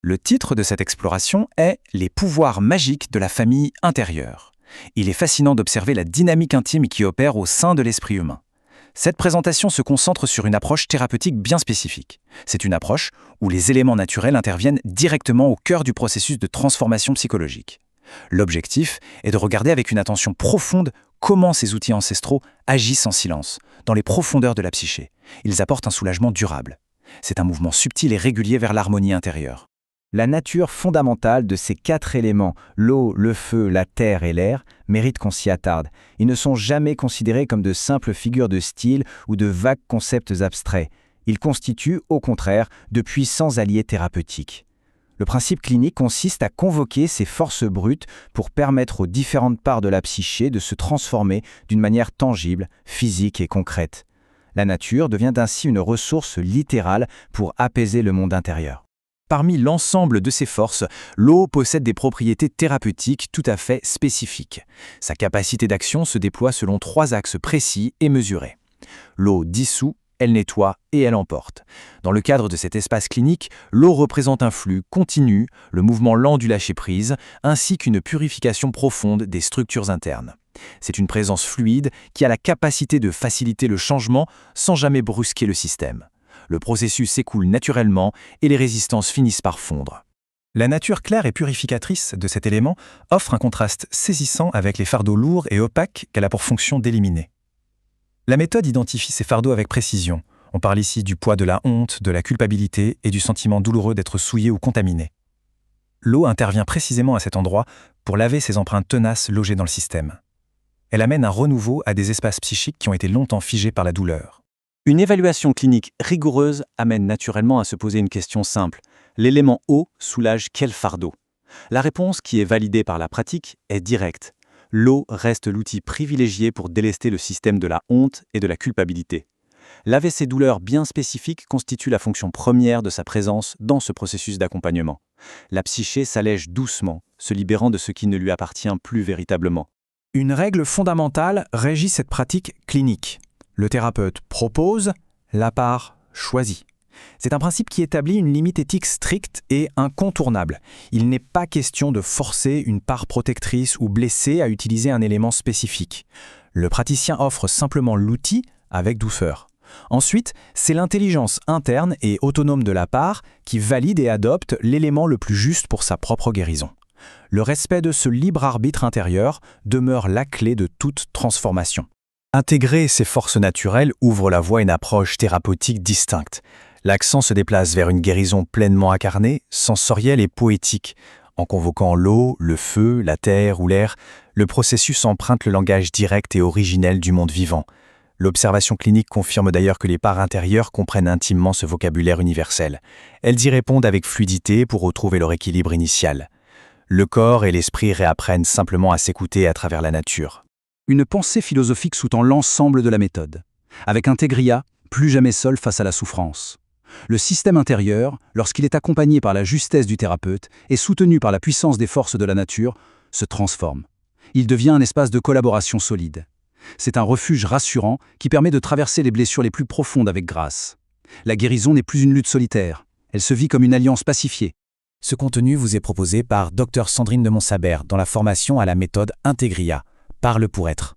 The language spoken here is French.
Le titre de cette exploration est « Les pouvoirs magiques de la famille intérieure ». Il est fascinant d'observer la dynamique intime qui opère au sein de l'esprit humain. Cette présentation se concentre sur une approche thérapeutique bien spécifique. C'est une approche où les éléments naturels interviennent directement au cœur du processus de transformation psychologique. L'objectif est de regarder avec une attention profonde comment ces outils ancestraux agissent en silence, dans les profondeurs de la psyché. Ils apportent un soulagement durable. C'est un mouvement subtil et régulier vers l'harmonie intérieure. La nature fondamentale de ces 4 éléments, l'eau, le feu, la terre et l'air, mérite qu'on s'y attarde. Ils ne sont jamais considérés comme de simples figures de style ou de vagues concepts abstraits. Ils constituent, au contraire, de puissants alliés thérapeutiques. Le principe clinique consiste à convoquer ces forces brutes pour permettre aux différentes parts de la psyché de se transformer d'une manière tangible, physique et concrète. La nature devient ainsi une ressource littérale pour apaiser le monde intérieur. Parmi l'ensemble de ces forces, l'eau possède des propriétés thérapeutiques tout à fait spécifiques. Sa capacité d'action se déploie selon 3 axes précis et mesurés. L'eau dissout, elle nettoie et elle emporte. Dans le cadre de cet espace clinique, l'eau représente un flux continu, le mouvement lent du lâcher-prise, ainsi qu'une purification profonde des structures internes. C'est une présence fluide qui a la capacité de faciliter le changement sans jamais brusquer le système. Le processus s'écoule naturellement et les résistances finissent par fondre. La nature claire et purificatrice de cet élément offre un contraste saisissant avec les fardeaux lourds et opaques qu'elle a pour fonction d'éliminer. La méthode identifie ces fardeaux avec précision. On parle ici du poids de la honte, de la culpabilité et du sentiment douloureux d'être souillé ou contaminé. L'eau intervient précisément à cet endroit pour laver ces empreintes tenaces logées dans le système. Elle amène un renouveau à des espaces psychiques qui ont été longtemps figés par la douleur. Une évaluation clinique rigoureuse amène naturellement à se poser une question simple. L'élément eau soulage quel fardeau ? La réponse, qui est validée par la pratique, est directe. L'eau reste l'outil privilégié pour délester le système de la honte et de la culpabilité. Laver ces douleurs bien spécifiques constitue la fonction première de sa présence dans ce processus d'accompagnement. La psyché s'allège doucement, se libérant de ce qui ne lui appartient plus véritablement. Une règle fondamentale régit cette pratique clinique. Le thérapeute propose, la part choisit. C'est un principe qui établit une limite éthique stricte et incontournable. Il n'est pas question de forcer une part protectrice ou blessée à utiliser un élément spécifique. Le praticien offre simplement l'outil avec douceur. Ensuite, c'est l'intelligence interne et autonome de la part qui valide et adopte l'élément le plus juste pour sa propre guérison. Le respect de ce libre arbitre intérieur demeure la clé de toute transformation. Intégrer ces forces naturelles ouvre la voie à une approche thérapeutique distincte. L'accent se déplace vers une guérison pleinement incarnée, sensorielle et poétique. En convoquant l'eau, le feu, la terre ou l'air, le processus emprunte le langage direct et originel du monde vivant. L'observation clinique confirme d'ailleurs que les parts intérieures comprennent intimement ce vocabulaire universel. Elles y répondent avec fluidité pour retrouver leur équilibre initial. Le corps et l'esprit réapprennent simplement à s'écouter à travers la nature. Une pensée philosophique sous-tend l'ensemble de la méthode. Avec Integria, plus jamais seul face à la souffrance. Le système intérieur, lorsqu'il est accompagné par la justesse du thérapeute et soutenu par la puissance des forces de la nature, se transforme. Il devient un espace de collaboration solide. C'est un refuge rassurant qui permet de traverser les blessures les plus profondes avec grâce. La guérison n'est plus une lutte solitaire. Elle se vit comme une alliance pacifiée. Ce contenu vous est proposé par Dr Sandrine de Montsabert dans la formation à la méthode Integria. Parle pour être.